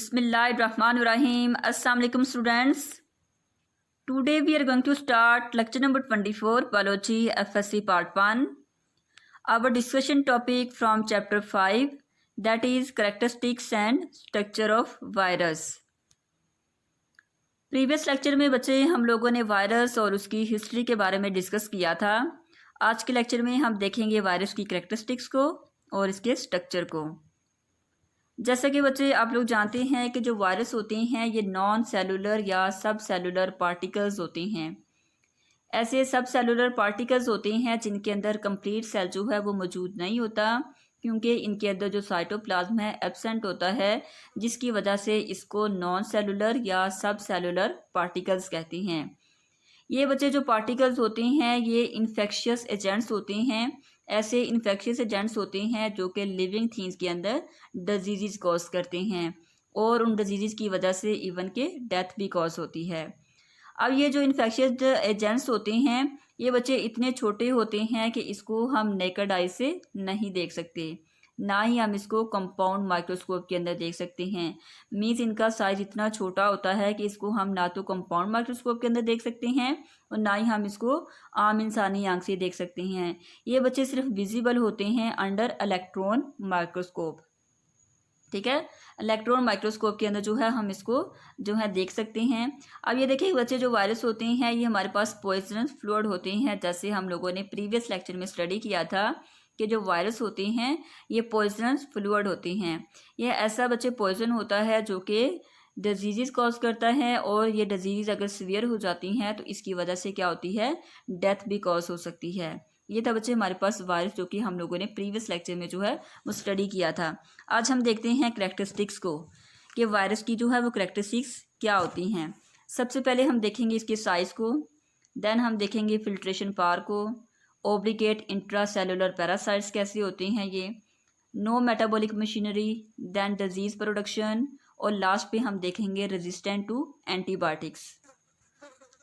Bismillahirrahmanirrahim. Assalamu alaikum students. Today we are going to start lecture number 24 Biology FSC part 1. Our discussion topic from chapter 5, that is characteristics and structure of virus. Previous lecture में बच्चे हम लोगों ने virus और उसकी history के बारे में डिस्कस किया था. आज के लेक्चर में हम देखेंगे वायरस की करैक्टरिस्टिक्स को और इसके स्ट्रक्चर को. जैसा कि बच्चे आप लोग जानते हैं कि जो वायरस होते हैं ये नॉन सेलुलर या सब सेलुलर पार्टिकल्स होते हैं. ऐसे सब सेलुलर पार्टिकल्स होते हैं जिनके अंदर कंप्लीट सेल जो है वो मौजूद नहीं होता, क्योंकि इनके अंदर जो साइटोप्लाज्म है एब्सेंट होता है, जिसकी वजह से इसको नॉन सेलुलर या सब सेलुलर पार्टिकल्स कहते हैं. ये बच्चे जो पार्टिकल्स होते हैं ये इन्फेक्शियस एजेंट्स होते हैं. ऐसे इन्फेक्शियस एजेंट्स होते हैं जो कि लिविंग थिंग्स के अंदर डिजीज़ कॉज करते हैं और उन डिजीज़ की वजह से इवन के डेथ भी कॉज होती है. अब ये जो इन्फेक्शियस एजेंट्स होते हैं ये बच्चे इतने छोटे होते हैं कि इसको हम नेकेड आई से नहीं देख सकते, ना ही हम इसको कंपाउंड माइक्रोस्कोप के अंदर देख सकते हैं. मीन्स इनका साइज इतना छोटा होता है कि इसको हम ना तो कंपाउंड माइक्रोस्कोप के अंदर देख सकते हैं और ना ही हम इसको आम इंसानी आंख से देख सकते हैं. ये बच्चे सिर्फ विजिबल होते हैं अंडर इलेक्ट्रॉन माइक्रोस्कोप. ठीक है, इलेक्ट्रॉन माइक्रोस्कोप के अंदर जो है हम इसको जो है देख सकते हैं. अब ये देखिए बच्चे जो वायरस होते हैं ये हमारे पास पॉइजनस फ्लूइड होते हैं. जैसे हम लोगों ने प्रीवियस लेक्चर में स्टडी किया था कि जो वायरस होते हैं ये पॉइजनस फ्लूइड होते हैं. ये ऐसा बच्चे पॉइजन होता है जो कि डिजीज़ कॉज करता है और ये डिजीज़ अगर सीवियर हो जाती हैं तो इसकी वजह से क्या होती है, डेथ भी कॉज हो सकती है. ये था बच्चे हमारे पास वायरस जो कि हम लोगों ने प्रीवियस लेक्चर में जो है वो स्टडी किया था. आज हम देखते हैं करैक्टरिस्टिक्स को कि वायरस की जो है वो करैक्टरिस्टिक्स क्या होती हैं. सबसे पहले हम देखेंगे इसके साइज़ को, देन हम देखेंगे फिल्ट्रेशन पावर को, ओब्लिगेट इंट्रा सेलुलर पैरासाइट्स कैसे होते हैं ये, no metabolic machinery, then disease production और लास्ट पे हम देखेंगे रेजिस्टेंट टू एंटीबायोटिक्स.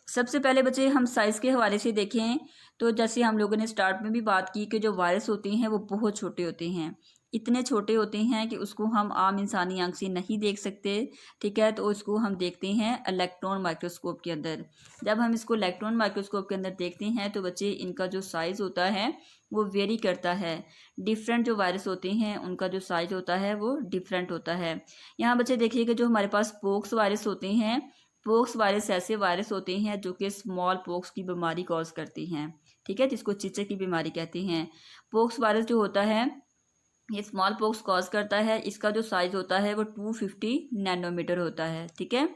सबसे पहले बच्चे हम साइज़ के हवाले से देखें तो जैसे हम लोगों ने स्टार्ट में भी बात की कि जो वायरस होते हैं वो बहुत छोटे होते हैं. इतने छोटे होते हैं कि उसको हम आम इंसानी आंख से नहीं देख सकते. ठीक है, तो उसको हम देखते हैं इलेक्ट्रॉन माइक्रोस्कोप के अंदर. जब हम इसको इलेक्ट्रॉन माइक्रोस्कोप के अंदर देखते हैं तो बच्चे इनका जो साइज़ होता है वो वेरी करता है. डिफरेंट जो वायरस होते हैं उनका जो साइज़ होता है वो डिफरेंट होता है. यहाँ बच्चे देखिए कि जो हमारे पास पोक्स वायरस होते हैं, पोक्स वायरस ऐसे वायरस होते हैं जो कि स्मॉल पोक्स की बीमारी कॉज करती हैं. ठीक है, जिसको चिचे की बीमारी कहते हैं. पोक्स वायरस जो होता है ये स्मॉल पोक्स कॉज करता है. इसका जो साइज़ होता है वो 250 नैनोमीटर होता है. ठीक है,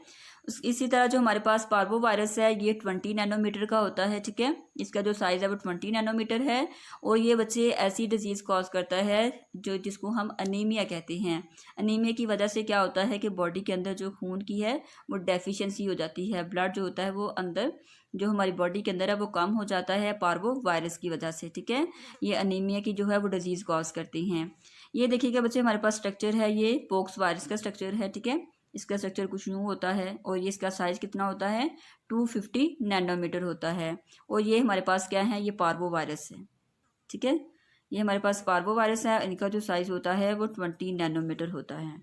इसी तरह जो हमारे पास पार्वो वायरस है ये 20 नैनोमीटर का होता है. ठीक है, इसका जो साइज़ है वो 20 नैनोमीटर है और ये बच्चे ऐसी डिजीज़ कॉज करता है जो जिसको हम अनीमिया कहते हैं. अनीमिया की वजह से क्या होता है कि बॉडी के अंदर जो खून की है वो डेफिशिएंसी हो जाती है. ब्लड जो होता है वो अंदर जो हमारी बॉडी के अंदर है वो कम हो जाता है पार्वो वायरस की वजह से. ठीक है, ये अनीमिया की जो है वो डिजीज़ कॉज करती हैं. ये देखिएगा बच्चे हमारे पास स्ट्रक्चर है, ये पोक्स वायरस का स्ट्रक्चर है. ठीक है, इसका स्ट्रक्चर कुछ यूँ होता है और ये इसका साइज़ कितना होता है 250 नैनोमीटर होता है. और ये हमारे पास क्या है, ये पार्वो वायरस है. ठीक है, ये हमारे पास पार्वो वायरस है, इनका जो साइज़ होता है वो 20 नैनोमीटर होता है.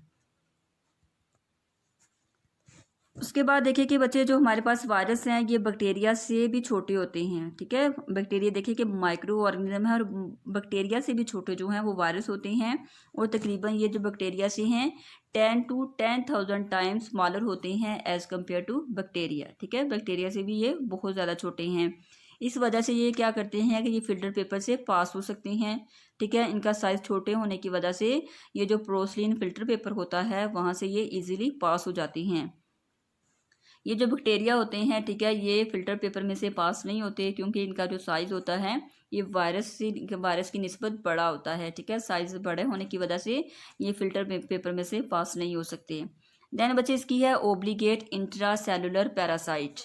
उसके बाद देखिए कि बच्चे जो हमारे पास वायरस हैं ये बैक्टीरिया से भी छोटे होते हैं. ठीक है, बैक्टीरिया देखिए कि माइक्रो ऑर्गेनिज्म है और बैक्टीरिया से भी छोटे जो हैं वो वायरस होते हैं. और तकरीबन ये जो बैक्टीरिया से हैं 10 to 10,000 टाइम्स स्मॉलर होते हैं एज़ कम्पेयर टू बैक्टीरिया. ठीक है, बैक्टीरिया से भी ये बहुत ज़्यादा छोटे हैं. इस वजह से ये क्या करते हैं कि ये फिल्टर पेपर से पास हो सकते हैं. ठीक है, इनका साइज़ छोटे होने की वजह से ये जो पोर्सिलिन फिल्टर पेपर होता है वहाँ से ये ईजिली पास हो जाती हैं. ये जो बैक्टीरिया होते हैं, ठीक है, ये फिल्टर पेपर में से पास नहीं होते क्योंकि इनका जो साइज़ होता है ये वायरस की निस्बत बड़ा होता है. ठीक है, साइज़ बड़े होने की वजह से ये फिल्टर पेपर में से पास नहीं हो सकते. देन बच्चे इसकी है obligate intra cellular parasite.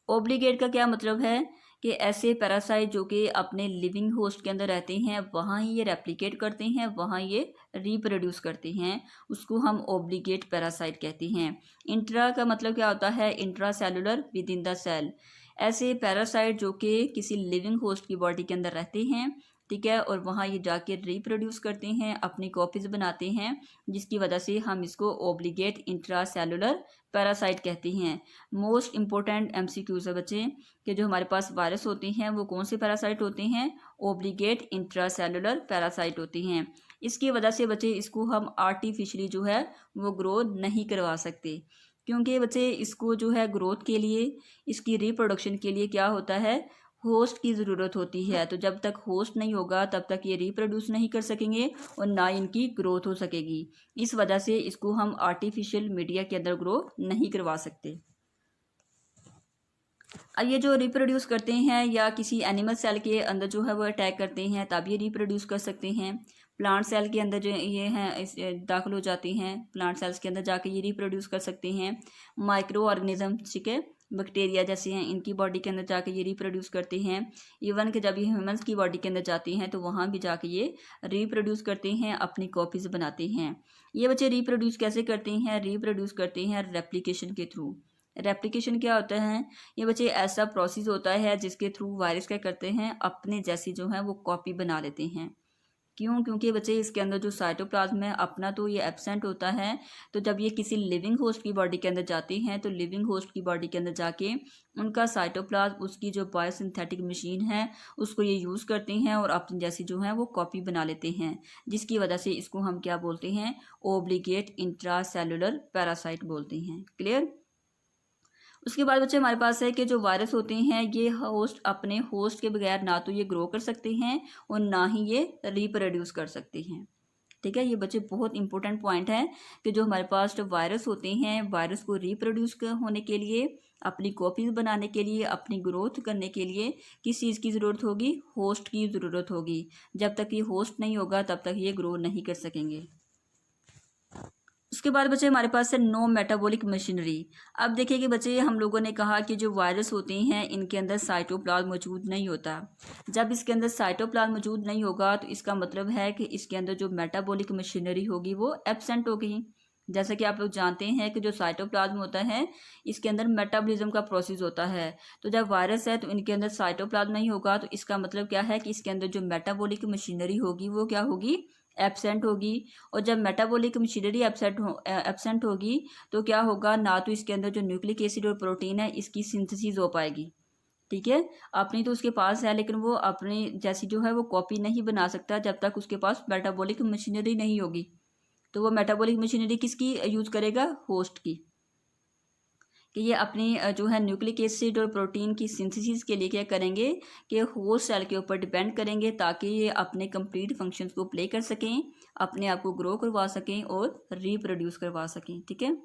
Obligate का क्या मतलब है कि ऐसे पैरासाइट जो कि अपने लिविंग होस्ट के अंदर रहते हैं वहाँ ही ये रेप्लिकेट करते हैं, वहाँ ये रिप्रोड्यूस करते हैं, उसको हम ओब्लिगेट पैरासाइट कहते हैं. इंट्रा का मतलब क्या होता है, intra cellular, within the cell. ऐसे पैरासाइट जो कि किसी लिविंग होस्ट की बॉडी के अंदर रहते हैं ठीक है, और वहाँ ये जाके रिप्रोड्यूस करते हैं, अपनी कॉपीज़ बनाते हैं, जिसकी वजह से हम इसको ओब्लिगेट इंट्रासेलुलर पैरासाइट कहते हैं। मोस्ट इंपॉर्टेंट एमसीक्यूज है बच्चे कि जो हमारे पास वायरस होते हैं वो कौन से पैरासाइट होते हैं, ओब्लिगेट इंट्रासेलुलर पैरासाइट होते हैं। इसकी वजह से बच्चे इसको हम आर्टिफिशियली जो है वो ग्रो नहीं करवा सकते, क्योंकि बच्चे इसको जो है ग्रोथ के लिए, इसकी रिप्रोडक्शन के लिए क्या होता है, होस्ट की ज़रूरत होती है। तो जब तक होस्ट नहीं होगा तब तक ये रिप्रोड्यूस नहीं कर सकेंगे और ना इनकी ग्रोथ हो सकेगी। इस वजह से इसको हम आर्टिफिशियल मीडिया के अंदर ग्रो नहीं करवा सकते। अब ये जो रिप्रोड्यूस करते हैं या किसी एनिमल सेल के अंदर जो है वो अटैक करते हैं तब ये रिप्रोड्यूस कर सकते हैं। प्लांट सेल के अंदर जो ये हैं इस दाखिल हो जाते हैं, प्लांट सेल्स के अंदर जाके ये रिप्रोड्यूस कर सकते हैं। माइक्रो ऑर्गेनिज्म, ठीक है, बैक्टीरिया जैसे हैं, इनकी बॉडी के अंदर जाके ये रिप्रोड्यूस करते हैं। इवन कि जब ये ह्यूमंस की बॉडी के अंदर जाते हैं तो वहाँ भी जाके ये रिप्रोड्यूस करते हैं, अपनी कॉपीज़ बनाते हैं। ये बच्चे रिप्रोड्यूस कैसे करते हैं, रिप्रोड्यूस करते हैं रेप्लिकेशन के थ्रू। रेप्लिकेशन क्या होता है, ये बच्चे ऐसा प्रोसेस होता है जिसके थ्रू वायरस क्या करते हैं, अपने जैसी जो है वो कॉपी बना लेते हैं। क्यों, क्योंकि बच्चे इसके अंदर जो साइटोप्लाज्म है अपना तो ये एब्सेंट होता है। तो जब ये किसी लिविंग होस्ट की बॉडी के अंदर जाते हैं तो लिविंग होस्ट की बॉडी के अंदर जाके उनका साइटोप्लाज्म, उसकी जो बायोसिंथेटिक मशीन है उसको ये यूज़ करते हैं और अपनी जैसी जो है वो कॉपी बना लेते हैं, जिसकी वजह से इसको हम क्या बोलते हैं, ओब्लिगेट इंट्रासेलुलर पैरासाइट बोलते हैं। क्लियर। उसके बाद बच्चे हमारे पास है कि जो वायरस होते हैं ये होस्ट, अपने होस्ट के बगैर ना तो ये ग्रो कर सकते हैं और ना ही ये रिप्रोड्यूस कर सकते हैं। ठीक है, ये बच्चे बहुत इंपॉर्टेंट पॉइंट है कि जो हमारे पास जो वायरस होते हैं, वायरस को रिप्रोड्यूस होने के लिए, अपनी कॉपीज बनाने के लिए, अपनी ग्रोथ करने के लिए किस चीज़ की ज़रूरत होगी, होस्ट की ज़रूरत होगी। जब तक ये होस्ट नहीं होगा तब तक ये ग्रो नहीं कर सकेंगे। उसके बाद बच्चे हमारे पास है नो मेटाबॉलिक मशीनरी। अब देखिए कि बच्चे हम लोगों ने कहा कि जो वायरस होते हैं इनके अंदर साइटोप्लाज्म मौजूद नहीं होता। जब इसके अंदर साइटोप्लाज्म मौजूद नहीं होगा तो इसका मतलब है कि इसके अंदर जो मेटाबॉलिक मशीनरी होगी वो एब्सेंट होगी। जैसा कि आप लोग जानते हैं कि जो साइटोप्लाज्म होता है इसके अंदर मेटाबॉलिज्म का प्रोसेस होता है। तो जब वायरस है तो इनके अंदर साइटोप्लाज्म नहीं होगा, तो इसका मतलब क्या है कि इसके अंदर जो मेटाबॉलिक मशीनरी होगी वो क्या होगी, एब्सेंट होगी। और जब मेटाबॉलिक मशीनरी एब्सेंट होगी तो क्या होगा, ना तो इसके अंदर जो न्यूक्लिक एसिड और प्रोटीन है इसकी सिंथेसिस हो पाएगी। ठीक है, अपनी तो उसके पास है लेकिन वो अपनी जैसी जो है वो कॉपी नहीं बना सकता जब तक उसके पास मेटाबॉलिक मशीनरी नहीं होगी। तो वो मेटाबॉलिक मशीनरी किसकी यूज करेगा, होस्ट की, कि ये अपनी जो है न्यूक्लिक एसिड और प्रोटीन की सिंथेसिस के लिए क्या करेंगे कि होस्ट सेल के ऊपर डिपेंड करेंगे ताकि ये अपने कंप्लीट फंक्शंस को प्ले कर सकें, अपने आप को ग्रो करवा सकें और रिप्रोड्यूस करवा सकें। ठीक है,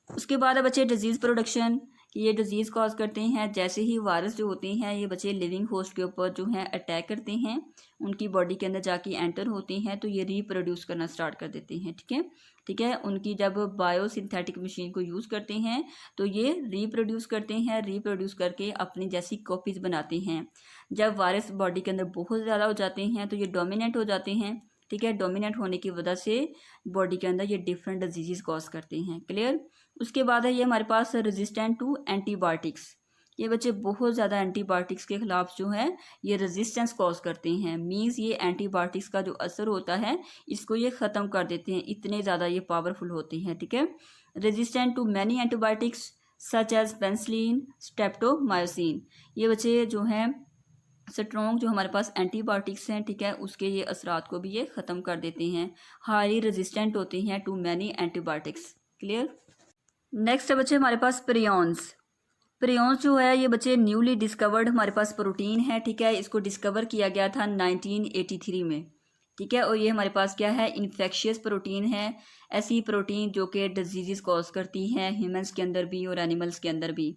उसके बाद है बच्चे डिजीज़ प्रोडक्शन, कि ये डिजीज़ कॉज करते हैं। जैसे ही वायरस जो होते हैं ये बच्चे लिविंग होस्ट के ऊपर जो है अटैक करते हैं, उनकी बॉडी के अंदर जाके एंटर होते हैं तो ये रिप्रोड्यूस करना स्टार्ट कर देते हैं। ठीक है, उनकी जब बायोसिंथेटिक मशीन को यूज़ करते हैं तो ये रिप्रोड्यूस करते हैं, रिप्रोड्यूस करके अपनी जैसी कॉपीज़ बनाते हैं। जब वायरस बॉडी के अंदर बहुत ज़्यादा हो जाते हैं तो ये डोमिनेट हो जाते हैं। ठीक है, डोमिनेट होने की वजह से बॉडी के अंदर ये डिफरेंट डिजीज़ कॉज करते हैं। क्लियर। उसके बाद है ये हमारे पास रेजिस्टेंट टू एंटीबायोटिक्स। ये बच्चे बहुत ज़्यादा एंटीबायोटिक्स के खिलाफ जो है ये रेजिस्टेंस कॉज करते हैं। मींस ये एंटीबायोटिक्स का जो असर होता है इसको ये ख़त्म कर देते हैं, इतने ज़्यादा ये पावरफुल होते हैं। ठीक है, resistant to many antibiotics such as penicillin, streptomycin. ये बच्चे जो हैं स्ट्रॉन्ग जो हमारे पास एंटीबायोटिक्स हैं, ठीक है, उसके ये असरात को भी ये ख़त्म कर देते हैं। हाईली रेजिस्टेंट होते हैं to many antibiotics. Clear. Next है बच्चे हमारे पास प्रियॉन्स। प्रियॉन्स जो है ये बच्चे न्यूली डिस्कवर्ड हमारे पास प्रोटीन है। ठीक है, इसको डिस्कवर किया गया था 1983 में। ठीक है, और ये हमारे पास क्या है, इन्फेक्शियस प्रोटीन है। ऐसी प्रोटीन जो कि डिजीज़ कॉज करती हैं ह्यूमंस के अंदर भी और एनिमल्स के अंदर भी।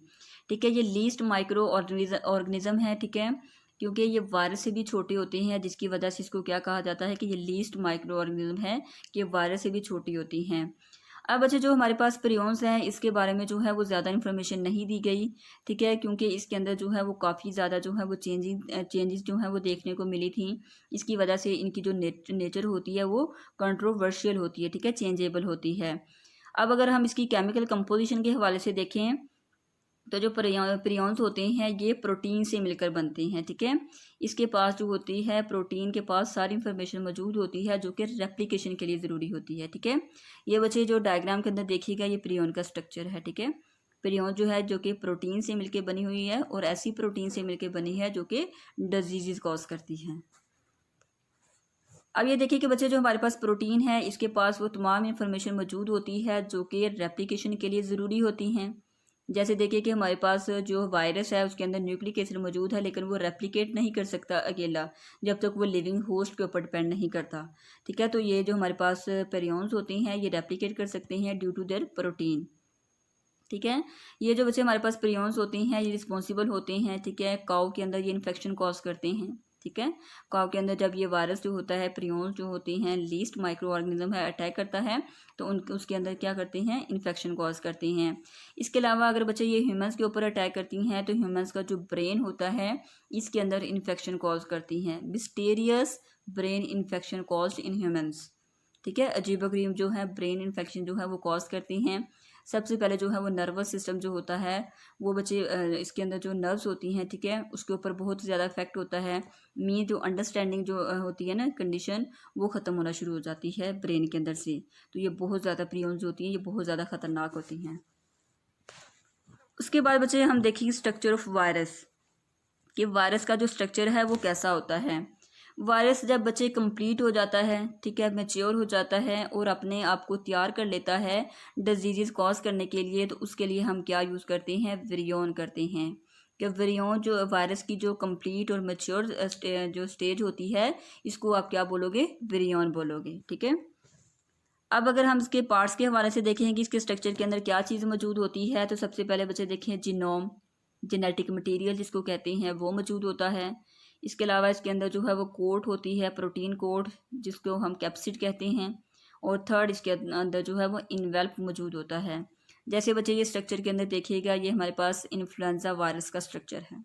ठीक है, ये लीस्ट माइक्रो ऑर्गेनिज्म है। ठीक है, क्योंकि ये वायरस से भी छोटे होते हैं जिसकी वजह से इसको क्या कहा जाता है कि ये लीस्ट माइक्रो ऑर्गेनिज्म है, कि वायरस से भी छोटी होती हैं। अब बच्चे जो हमारे पास प्रियॉन्स हैं इसके बारे में जो है वो ज़्यादा इन्फॉर्मेशन नहीं दी गई। ठीक है, क्योंकि इसके अंदर जो है वो काफ़ी ज़्यादा जो है वो चेंजेस जो है वो देखने को मिली थी। इसकी वजह से इनकी जो नेचर होती है वो कंट्रोवर्शियल होती है। ठीक है, चेंजेबल होती है। अब अगर हम इसकी केमिकल कंपोजिशन के हवाले से देखें तो जो प्रियॉन्स होते हैं ये प्रोटीन से मिलकर बनते हैं, ठीक है। इसके पास जो होती है प्रोटीन के पास सारी इंफॉर्मेशन मौजूद होती है जो कि रेप्लिकेशन के लिए ज़रूरी होती है, ठीक है। ये बच्चे जो डायग्राम के अंदर देखिएगा ये प्रियॉन का स्ट्रक्चर है, ठीक है। प्रियॉन जो है जो कि प्रोटीन से मिलकर बनी हुई है और ऐसी प्रोटीन से मिलकर बनी है जो कि डिजीज़ कॉज करती हैं। अब ये देखिए कि बच्चे जो हमारे पास प्रोटीन है इसके पास वो तमाम इंफॉर्मेशन मौजूद होती है जो कि रेप्लिकेशन के लिए ज़रूरी होती हैं। जैसे देखिए कि हमारे पास जो वायरस है उसके अंदर न्यूक्लिक एसिड मौजूद है लेकिन वो रेप्लिकेट नहीं कर सकता अकेला जब तक वो लिविंग होस्ट के ऊपर डिपेंड नहीं करता, ठीक है। तो ये जो हमारे पास पेरियॉन्स होती हैं ये रेप्लिकेट कर सकते हैं ड्यू टू देयर प्रोटीन, ठीक है। ये जो बच्चे हमारे पास प्रियॉन्स होते हैं ये रिस्पॉन्सिबल होते हैं, ठीक है। काऊ के अंदर ये इन्फेक्शन कॉज करते हैं, ठीक है। काऊ के अंदर जब ये वायरस जो होता है प्रियॉन्स जो होती हैं लीस्ट माइक्रो ऑर्गेनिज्म है अटैक करता है तो उसके अंदर क्या करते हैं इन्फेक्शन कॉज करते हैं। इसके अलावा अगर बच्चे ये ह्यूमंस के ऊपर अटैक करती हैं तो ह्यूमंस का जो ब्रेन होता है इसके अंदर इन्फेक्शन कॉज करती हैं। Mysterious brain infection caused in humans, ठीक है। अजीबोगरीब जो है ब्रेन इन्फेक्शन जो है वो कॉज करती हैं। सबसे पहले जो है वो नर्वस सिस्टम जो होता है वो बच्चे इसके अंदर जो नर्व्स होती हैं, ठीक है, उसके ऊपर बहुत ज़्यादा इफेक्ट होता है। जो अंडरस्टैंडिंग जो होती है ना कंडीशन वो ख़त्म होना शुरू हो जाती है ब्रेन के अंदर से। तो ये बहुत ज़्यादा प्रियॉन्स होती हैं ये बहुत ज़्यादा ख़तरनाक होती हैं। उसके बाद बच्चे हम देखेंगे स्ट्रक्चर ऑफ वायरस कि वायरस का जो स्ट्रक्चर है वो कैसा होता है। वायरस जब बच्चे कंप्लीट हो जाता है, ठीक है, मैच्योर हो जाता है और अपने आप को तैयार कर लेता है डिजीज़ कॉज करने के लिए तो उसके लिए हम क्या यूज़ करते हैं विरियॉन करते हैं। कि विरियॉन जो वायरस की जो कंप्लीट और मैच्योर जो स्टेज होती है इसको आप क्या बोलोगे विरियॉन बोलोगे, ठीक है। अब अगर हम इसके पार्ट्स के हवाले से देखें कि इसके स्ट्रक्चर के अंदर क्या चीज़ मौजूद होती है तो सबसे पहले बच्चे देखें जीनोम, जेनेटिक मटेरियल जिसको कहते हैं वो मौजूद होता है। इसके अलावा इसके अंदर जो है वो कोट होती है प्रोटीन कोट जिसको हम कैप्सिड कहते हैं। और थर्ड इसके अंदर जो है वो इनवेल्प मौजूद होता है। जैसे बच्चे ये स्ट्रक्चर के अंदर देखिएगा ये हमारे पास इन्फ्लुएंजा वायरस का स्ट्रक्चर है।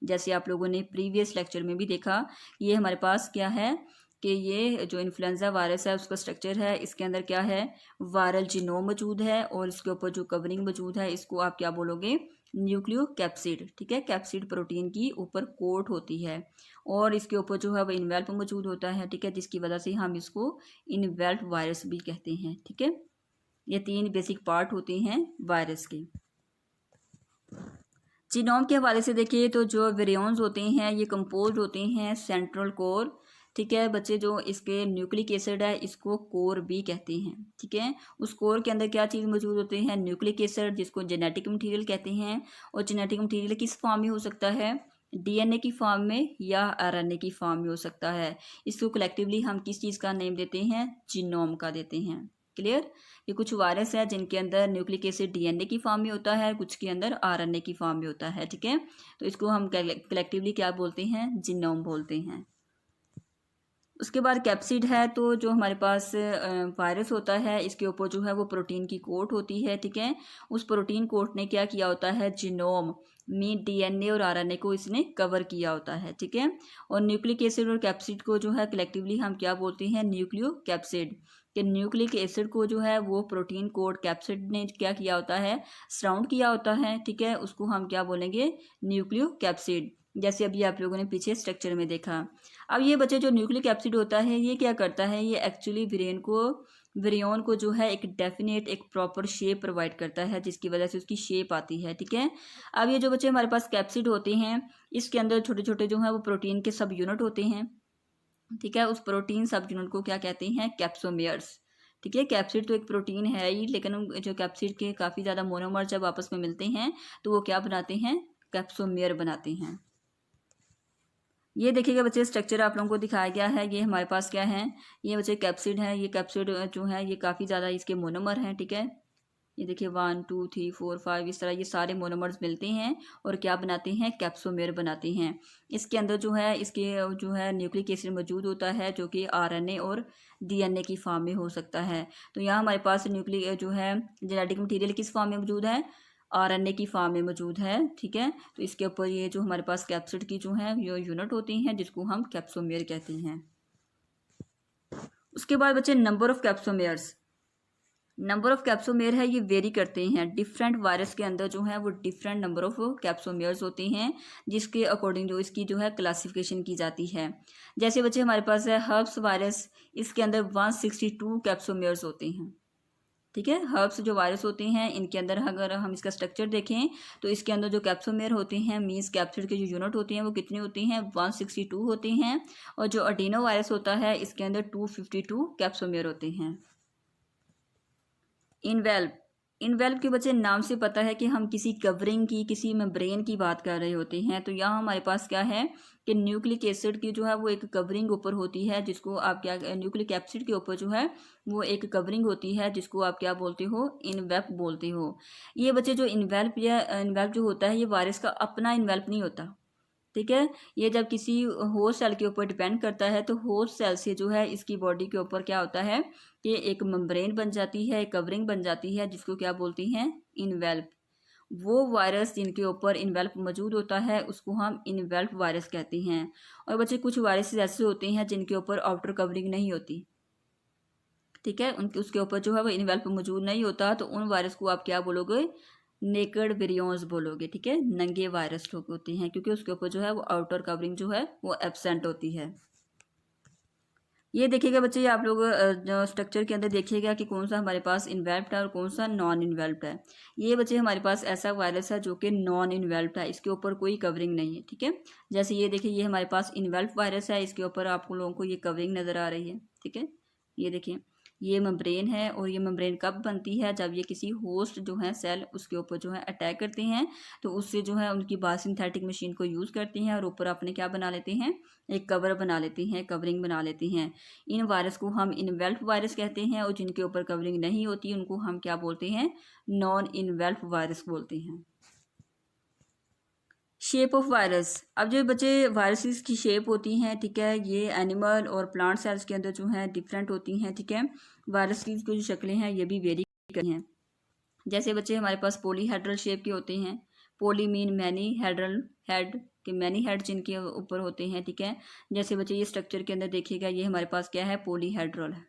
जैसे आप लोगों ने प्रीवियस लेक्चर में भी देखा ये हमारे पास क्या है कि ये जो इन्फ्लुएंजा वायरस है उसका स्ट्रक्चर है। इसके अंदर क्या है वायरल जीनोम मौजूद है और इसके ऊपर जो कवरिंग मौजूद है इसको आप क्या बोलोगे न्यूक्लियो कैप्सिड, ठीक है। कैप्सिड प्रोटीन की ऊपर कोट होती है और इसके ऊपर जो है वो इनवेल्प मौजूद होता है, ठीक है, जिसकी वजह से हम इसको इनवेल्प वायरस भी कहते हैं, ठीक है। ये 3 बेसिक पार्ट होते हैं वायरस के। जीनोम के हवाले से देखिए तो जो वेरियॉन्स होते हैं ये कंपोज होते हैं सेंट्रल कोर, ठीक है बच्चे। जो इसके न्यूक्लिक एसिड है इसको कोर भी कहते हैं, ठीक है। उस कोर के अंदर क्या चीज़ मौजूद होते हैं न्यूक्लिक एसिड जिसको जेनेटिक मटेरियल कहते हैं। और जेनेटिक मटेरियल किस फॉर्म में हो सकता है डीएनए की फॉर्म में या आरएनए की फॉर्म में हो सकता है। इसको कलेक्टिवली हम किस चीज़ का नेम देते हैं जीनोम का देते हैं। क्लियर। ये कुछ वायरस है जिनके अंदर न्यूक्लिक एसिड डीएनए की फॉर्म में होता है कुछ के अंदर आरएनए की फॉर्म में होता है, ठीक है। तो इसको हम कलेक्टिवली क्या बोलते हैं जीनोम बोलते हैं। उसके बाद कैप्सिड है तो जो हमारे पास वायरस होता है इसके ऊपर जो है वो प्रोटीन की कोट होती है, ठीक है। उस प्रोटीन कोट ने क्या किया होता है जीनोम में डीएनए और आरएनए को इसने कवर किया होता है, ठीक है। और न्यूक्लिक एसिड और कैप्सिड को जो है कलेक्टिवली हम क्या बोलते हैं न्यूक्लियो कैप्सिड। कि न्यूक्लिक एसिड को जो है वो प्रोटीन कोट कैप्सिड ने क्या किया होता है सराउंड किया होता है, ठीक है। उसको हम क्या बोलेंगे न्यूक्लियो कैप्सिड, जैसे अभी आप लोगों ने पीछे स्ट्रक्चर में देखा। अब ये बच्चे जो न्यूक्लिक एसिड होता है ये क्या करता है ये एक्चुअली विरियॉन को जो है एक डेफिनेट एक प्रॉपर शेप प्रोवाइड करता है जिसकी वजह से उसकी शेप आती है, ठीक है। अब ये जो बच्चे हमारे पास कैप्सिड होते हैं इसके अंदर छोटे छोटे जो है वो प्रोटीन के सब यूनिट होते हैं, ठीक है। उस प्रोटीन सब यूनिट को क्या कहते हैं कैप्सोमेयर्स, ठीक है। कैप्सिड तो एक प्रोटीन है ही लेकिन जो कैप्सिड के काफ़ी ज़्यादा मोनोमर जब आपस में मिलते हैं तो वो क्या बनाते हैं कैप्सोमेयर बनाते हैं। ये देखिएगा बच्चे स्ट्रक्चर आप लोगों को दिखाया गया है। ये हमारे पास क्या है ये बच्चे कैप्सिड है। ये कैप्सिड जो है ये काफ़ी ज़्यादा इसके मोनोमर हैं, ठीक है। ये देखिए 1 2 3 4 5 इस तरह ये सारे मोनोमर्स मिलते हैं और क्या बनाते हैं कैप्सोमेयर बनाते हैं। इसके अंदर जो है इसके जो है न्यूक्लिक एसिड मौजूद होता है जो कि आरएनए और डीएनए की फॉर्म में हो सकता है। तो यहाँ हमारे पास न्यूक्लिक जो है जेनेटिक मटीरियल किस फॉर्म में मौजूद है आरएनए की फॉर्म में मौजूद है, ठीक है। तो इसके ऊपर ये जो हमारे पास कैप्सिड की जो है ये यूनिट होती हैं जिसको हम कैप्सोमेयर कहते हैं। उसके बाद बच्चे number of कैप्सोमेयर्स। Number of capsomere है ये वेरी करते हैं। डिफरेंट वायरस के अंदर जो है वो डिफरेंट नंबर ऑफ कैप्सोमेयर्स होते हैं, जिसके अकॉर्डिंग जो इसकी जो है क्लासिफिकेशन की जाती है। जैसे बच्चे हमारे पास है हर्ब्स वायरस, इसके अंदर 162 कैप्सोमेयर्स होते हैं। ठीक है, हर्ब्स जो वायरस होते हैं इनके अंदर अगर हम इसका स्ट्रक्चर देखें तो इसके अंदर जो कैप्सोमेयर होते हैं मीन्स कैप्सिड के जो यूनिट होते हैं वो कितने होते हैं, 162 होते हैं। और जो अडीनो वायरस होता है इसके अंदर 252 कैप्सोमेयर होते हैं। इनवेल्व, इनवेल्व के बच्चे नाम से पता है कि हम किसी कवरिंग की, किसी मेम्ब्रेन की बात कर रहे होते हैं। तो यहाँ हमारे पास क्या है कि न्यूक्लिक एसिड की जो है वो एक कवरिंग ऊपर होती है, जिसको आप क्या, न्यूक्लिक एसिड के ऊपर जो है वो एक कवरिंग होती है जिसको आप क्या बोलते हो, इनवेल्व बोलते हो। ये बच्चे जो इनवेल्व या इनवेल्व जो होता है ये वायरस का अपना इनवेल्व नहीं होता। ठीक है, ये जब किसी होस्ट सेल के ऊपर डिपेंड करता है तो होस्ट सेल से जो है इसकी बॉडी के ऊपर क्या होता है कि एक मेम्ब्रेन बन जाती है, एक कवरिंग बन जाती है जिसको क्या बोलती हैं, इनवेल्व। वो वायरस जिनके ऊपर इनवेल्व मौजूद होता है उसको हम इनवेल्व वायरस कहते हैं। और बच्चे कुछ वायरस ऐसे होते हैं जिनके ऊपर आउटर कवरिंग नहीं होती। ठीक है, उनके उसके ऊपर जो है वो इनवेल्व मौजूद नहीं होता, तो उन वायरस को आप क्या बोलोगे, नेकड विरियंस बोलोगे। ठीक है, नंगे वायरस लोग होते हैं क्योंकि उसके ऊपर जो है वो आउटर कवरिंग जो है वो एब्सेंट होती है। ये देखिएगा बच्चे, ये आप लोग स्ट्रक्चर के अंदर देखिएगा कि कौन सा हमारे पास इन्वेल्व्ड है और कौन सा नॉन इन्वेल्व्ड है। ये बच्चे हमारे पास ऐसा वायरस है जो कि नॉन इन्वेल्व्ड है, इसके ऊपर कोई कवरिंग नहीं है। ठीक है, जैसे ये देखिए ये हमारे पास इन्वेल्व वायरस है, इसके ऊपर आप लोगों को ये कवरिंग नज़र आ रही है। ठीक है, ये देखिए ये मेम्ब्रेन है और ये मेम्ब्रेन कब बनती है, जब ये किसी होस्ट जो है सेल उसके ऊपर जो है अटैक करते हैं तो उससे जो है उनकी बायोसिंथेटिक मशीन को यूज़ करते हैं और ऊपर अपने क्या बना लेते हैं, एक कवर बना लेते हैं, कवरिंग बना लेते हैं। इन वायरस को हम इनवेल्व वायरस कहते हैं और जिनके ऊपर कवरिंग नहीं होती उनको हम क्या बोलते हैं, नॉन इनवेल्व वायरस बोलते हैं। शेप ऑफ वायरस, अब जो बच्चे वायरसेस की शेप होती हैं, ठीक है, ये एनिमल और प्लांट सेल्स के अंदर जो है डिफरेंट होती हैं। ठीक है, वायरस की जो शक्लें हैं ये भी वेरी करती हैं। जैसे बच्चे हमारे पास पॉलीहेड्रल शेप के होते हैं, पोली मीन मैनी, हेड्रल हेड के मैनी हेड जिनके ऊपर होते हैं। ठीक है, जैसे बच्चे ये स्ट्रक्चर के अंदर देखिएगा ये हमारे पास क्या है, पॉलीहेड्रल है।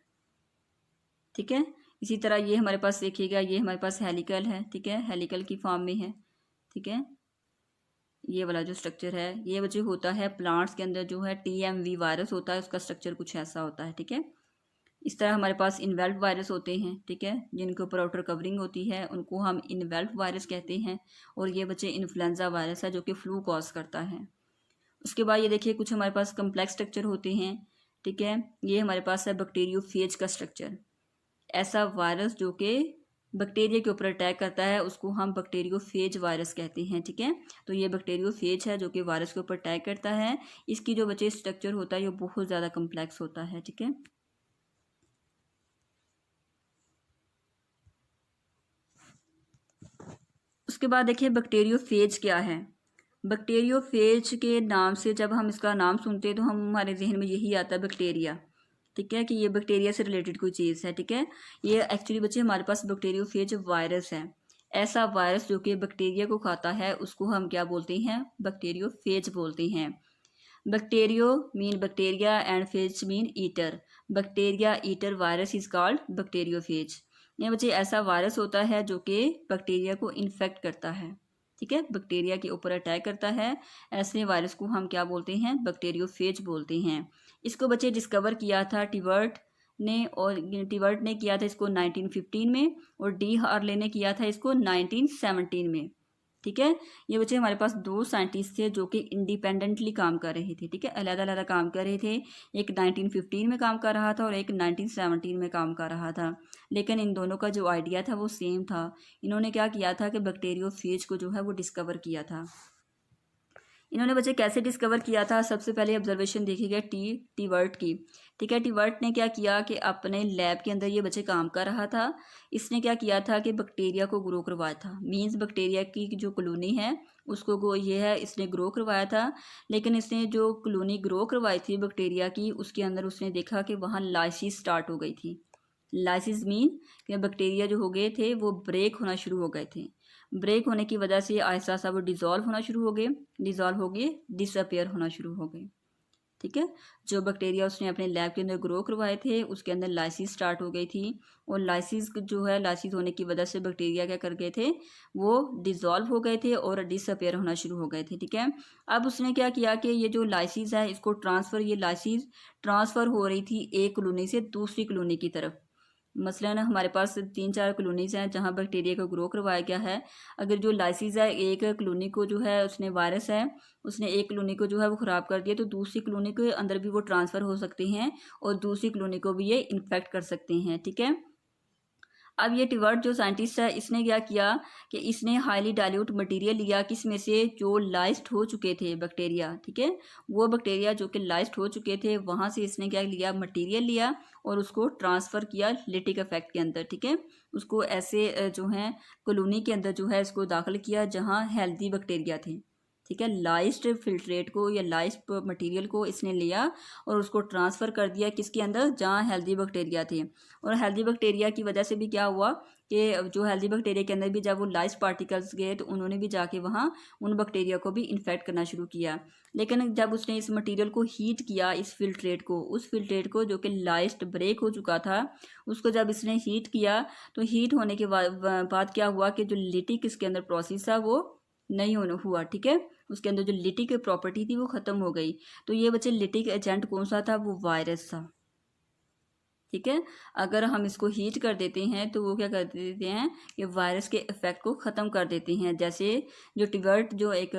ठीक है, इसी तरह ये हमारे पास देखिएगा ये हमारे पास हेलिकल है। ठीक है, हेलिकल की फॉर्म में है। ठीक है, ये वाला जो स्ट्रक्चर है ये बच्चे होता है प्लांट्स के अंदर जो है TMV वायरस होता है, उसका स्ट्रक्चर कुछ ऐसा होता है। ठीक है, इस तरह हमारे पास इन्वेल्व वायरस होते हैं। ठीक है, जिनके ऊपर आउटर कवरिंग होती है उनको हम इन्वेल्व वायरस कहते हैं। और ये बच्चे इन्फ्लुएंजा वायरस है जो कि फ्लू कॉज करता है। उसके बाद ये देखिए कुछ हमारे पास कम्प्लेक्स स्ट्रक्चर होते हैं। ठीक है, ये हमारे पास है बैक्टीरियोफेज का स्ट्रक्चर, ऐसा वायरस जो कि बैक्टीरिया के ऊपर अटैक करता है उसको हम बैक्टीरियोफेज वायरस कहते हैं। ठीक है, तो ये बैक्टीरियोफेज है जो कि वायरस के ऊपर अटैक करता है। इसकी जो बच्चे स्ट्रक्चर होता है ये बहुत ज़्यादा कम्प्लेक्स होता है। ठीक है, उसके बाद देखिए बैक्टीरियोफेज क्या है। बैक्टीरियोफेज के नाम से जब हम इसका नाम सुनते हैं तो हमारे जहन में यही आता है बैक्टीरिया। ठीक है, कि ये बैक्टीरिया से रिलेटेड कोई चीज़ है। ठीक है, ये एक्चुअली बच्चे हमारे पास बैक्टीरियोफेज वायरस है, ऐसा वायरस जो कि बैक्टीरिया को खाता है उसको हम क्या बोलते हैं, बैक्टीरियोफेज बोलते हैं। Bacterio mean bacteria and phase mean eater, bacteria eater virus is called bacteriophage. ये बच्चे ऐसा वायरस होता है जो कि बैक्टीरिया को इन्फेक्ट करता है। ठीक है, बैक्टीरिया के ऊपर अटैक करता है, ऐसे वायरस को हम क्या बोलते हैं, बैक्टीरियोफेज बोलते हैं। इसको बच्चे डिस्कवर किया था टिवर्ट ने, और टिवर्ट ने किया था इसको 1915 में और डी हार्ले ने किया था इसको 1917 में। ठीक है, ये बच्चे हमारे पास दो साइंटिस्ट थे जो कि इंडिपेंडेंटली काम कर रहे थे। ठीक है, अलग अलग काम कर रहे थे, एक 1915 में काम कर रहा था और एक 1917 में काम कर रहा था, लेकिन इन दोनों का जो आइडिया था वो सेम था। इन्होंने क्या किया था कि बैक्टीरियोफेज को जो है वो डिस्कवर किया था। इन्होंने बच्चे कैसे डिस्कवर किया था, सबसे पहले ऑब्जर्वेशन देखिएगा टीवर्ट की। ठीक है, टीवर्ट ने क्या किया कि अपने लैब के अंदर ये बच्चे काम कर रहा था, इसने क्या किया था कि बैक्टीरिया को ग्रो करवाया था, मींस बैक्टीरिया की जो कॉलोनी है उसको ये है इसने ग्रो करवाया था। लेकिन इसने जो कॉलोनी ग्रो करवाई थी बैक्टीरिया की उसके अंदर उसने देखा कि वहाँ लाइसिस स्टार्ट हो गई थी। लाइसिस मीन कि बैक्टीरिया जो हो गए थे वो ब्रेक होना शुरू हो गए थे। ब्रेक होने की वजह से आहिस्ता आहिस्ता वो डिज़ोल्व होना शुरू हो गए, डिज़ोल्व हो गए, डिसअपेयर होना शुरू हो गए। ठीक है। जो बैक्टीरिया उसने अपने लैब के अंदर ग्रो करवाए थे उसके अंदर लाइसिस स्टार्ट हो गई थी, और लाइसिस जो है, लाइसिस होने की वजह से बैक्टीरिया क्या कर गए थे, वो डिज़ोल्व हो गए थे और डिसअपेयर होना शुरू हो गए थे। ठीक है। अब उसने क्या किया कि ये जो लाइसिस है इसको ट्रांसफ़र, ये लाइसिस ट्रांसफ़र हो रही थी एक कॉलोनी से दूसरी कॉलोनी की तरफ। मसलन हमारे पास 3-4 कॉलोनीज़ हैं जहाँ बैक्टीरिया को ग्रो करवाया गया है। अगर जो लाइसिस है एक कॉलोनी को जो है उसने वायरस है, उसने एक कॉलोनी को जो है वो ख़राब कर दिया, तो दूसरी कॉलोनी के अंदर भी वो ट्रांसफ़र हो सकते हैं और दूसरी कॉलोनी को भी ये इन्फेक्ट कर सकते हैं। ठीक है। अब ये टिवर्ट जो साइंटिस्ट है इसने क्या किया कि इसने हाईली डाइल्यूट मटेरियल लिया, किस में से, जो लाइस्ड हो चुके थे बैक्टीरिया। ठीक है। वो बैक्टीरिया जो कि लाइस्ड हो चुके थे वहाँ से इसने क्या लिया, मटेरियल लिया और उसको ट्रांसफ़र किया लिटिक इफेक्ट के अंदर। ठीक है। उसको ऐसे जो है कॉलोनी के अंदर जो है इसको दाखिल किया जहाँ हेल्दी बैक्टीरिया थे। ठीक है। लाइस्ड फिल्ट्रेट को या लाइस्ड मटेरियल को इसने लिया और उसको ट्रांसफ़र कर दिया किसके अंदर, जहाँ हेल्दी बैक्टीरिया थे। और हेल्दी बैक्टीरिया की वजह से भी क्या हुआ कि जो हेल्दी बैक्टीरिया के अंदर भी जब वो लाइस्ड पार्टिकल्स गए तो उन्होंने भी जाके वहाँ उन बैक्टीरिया को भी इन्फेक्ट करना शुरू किया। लेकिन जब उसने इस मटेरियल को हीट किया, इस फिल्ट्रेट को, उस फिल्ट्रेट को जो कि लाइस्ड ब्रेक हो चुका था, उसको जब इसने हीट किया तो हीट होने के बाद क्या हुआ कि जो लिटिक इसके अंदर प्रोसेस था वो नहीं हुआ। ठीक है। उसके अंदर जो लिटिक प्रॉपर्टी थी वो ख़त्म हो गई। तो ये बच्चे लिटिक एजेंट कौन सा था, वो वायरस था। ठीक है। अगर हम इसको हीट कर देते हैं तो वो क्या कर देते हैं कि वायरस के इफ़ेक्ट को ख़त्म कर देते हैं। जैसे जो टिवर्ट जो एक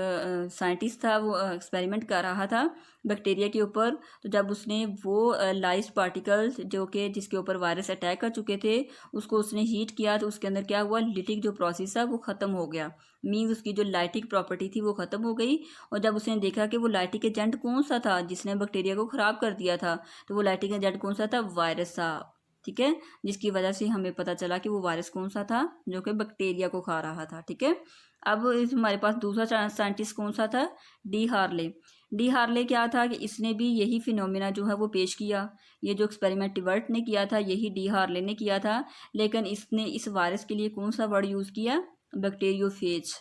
साइंटिस्ट था वो एक्सपेरिमेंट कर रहा था बैक्टीरिया के ऊपर, तो जब उसने वो लाइस्ड पार्टिकल्स जो कि जिसके ऊपर वायरस अटैक कर चुके थे उसको उसने हीट किया तो उसके अंदर क्या हुआ, लिटिक जो प्रोसेस था वो ख़त्म हो गया। मीन्स उसकी जो लाइटिक प्रॉपर्टी थी वो ख़त्म हो गई। और जब उसने देखा कि वो लाइटिक एजेंट कौन सा था जिसने बैक्टीरिया को ख़राब कर दिया था, तो वो लाइटिक एजेंट कौन सा था, वायरस था। ठीक है। जिसकी वजह से हमें पता चला कि वो वायरस कौन सा था, जो कि बैक्टीरिया को खा रहा था। ठीक है। अब इस हमारे पास दूसरा साइंटिस्ट कौन सा था, डी हार्ले। डी हार्ले क्या था कि इसने भी यही फिनोमिना जो है वो पेश किया। ये जो एक्सपेरिमेंट टिवर्ट ने किया था यही डी हार्ले ने किया था, लेकिन इसने इस वायरस के लिए कौन सा वर्ड यूज़ किया, बैक्टीरियोफेज,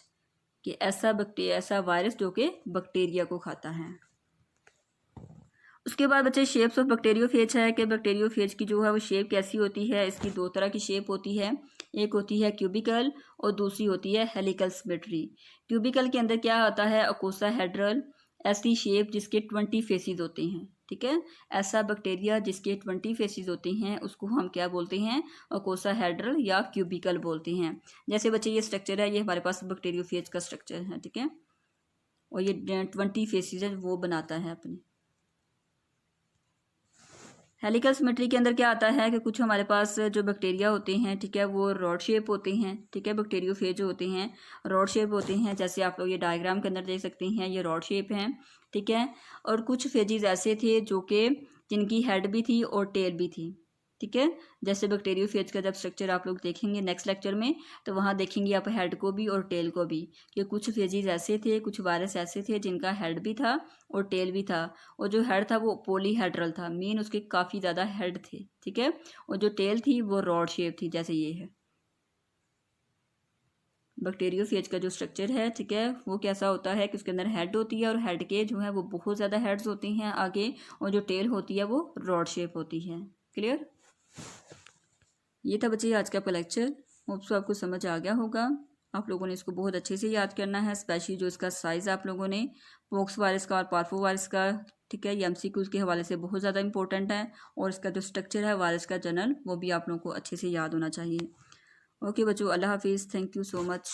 कि ऐसा वायरस जो कि बैक्टीरिया को खाता है। उसके बाद बच्चे शेप्स ऑफ बैक्टीरियोफेज है कि बैक्टीरियोफेज की जो है वो शेप कैसी होती है। इसकी दो तरह की शेप होती है, एक होती है क्यूबिकल और दूसरी होती है हेलिकल सिमेट्री। क्यूबिकल के अंदर क्या होता है, अकोसाहेड्रल, ऐसी शेप जिसके 20 फेसेस होते हैं। ठीक है। ऐसा बैक्टीरिया जिसके 20 फेसेस होते हैं उसको हम क्या बोलते हैं, अकोसाहेड्रल या क्यूबिकल बोलते हैं। जैसे बच्चे ये स्ट्रक्चर है, ये हमारे पास बैक्टीरियोफेज का स्ट्रक्चर है। ठीक है। और ये 20 फेसेस है वो बनाता है अपने। हेलिकल सिमेट्री के अंदर क्या आता है कि कुछ हमारे पास जो बैक्टीरिया होते हैं, ठीक है, वो रॉड शेप होते हैं। ठीक है। बैक्टीरियोफेज जो होते हैं रॉड शेप होते हैं, जैसे आप लोग ये डायग्राम के अंदर देख सकते हैं, ये रॉड शेप हैं। ठीक है। और कुछ फेजेस ऐसे थे जो कि जिनकी हेड भी थी और टेल भी थी। ठीक है। जैसे बैक्टीरियोफेज का जब स्ट्रक्चर आप लोग देखेंगे नेक्स्ट लेक्चर में तो वहाँ देखेंगे आप हेड को भी और टेल को भी, कि कुछ फेजेस ऐसे थे, कुछ वायरस ऐसे थे जिनका हेड भी था और टेल भी था। और जो हेड था वो पॉलीहेड्रल था, मीन उसके काफ़ी ज़्यादा हेड थे। ठीक है। और जो टेल थी वो रॉड शेप थी, जैसे ये है बैक्टीरियोफेज का जो स्ट्रक्चर है। ठीक है। वो कैसा होता है कि उसके अंदर हेड होती है और हेड के जो है वो बहुत ज़्यादा हेड्स होती हैं आगे, और जो टेल होती है वो रॉड शेप होती है। क्लियर। ये था बच्चे आज का आपका लेक्चर। होप सो आपको समझ आ गया होगा। आप लोगों ने इसको बहुत अच्छे से याद करना है, स्पेशली जो इसका साइज़ आप लोगों ने पॉक्स वायरस का और पार्फो वायरस का। ठीक है। ये MCQs के हवाले से बहुत ज़्यादा इंपॉर्टेंट है, और इसका जो स्ट्रक्चर है वायरस का जनरल वो भी आप लोगों को अच्छे से याद होना चाहिए। ओके बच्चों, अल्लाह हाफिज़, थैंक यू सो मच।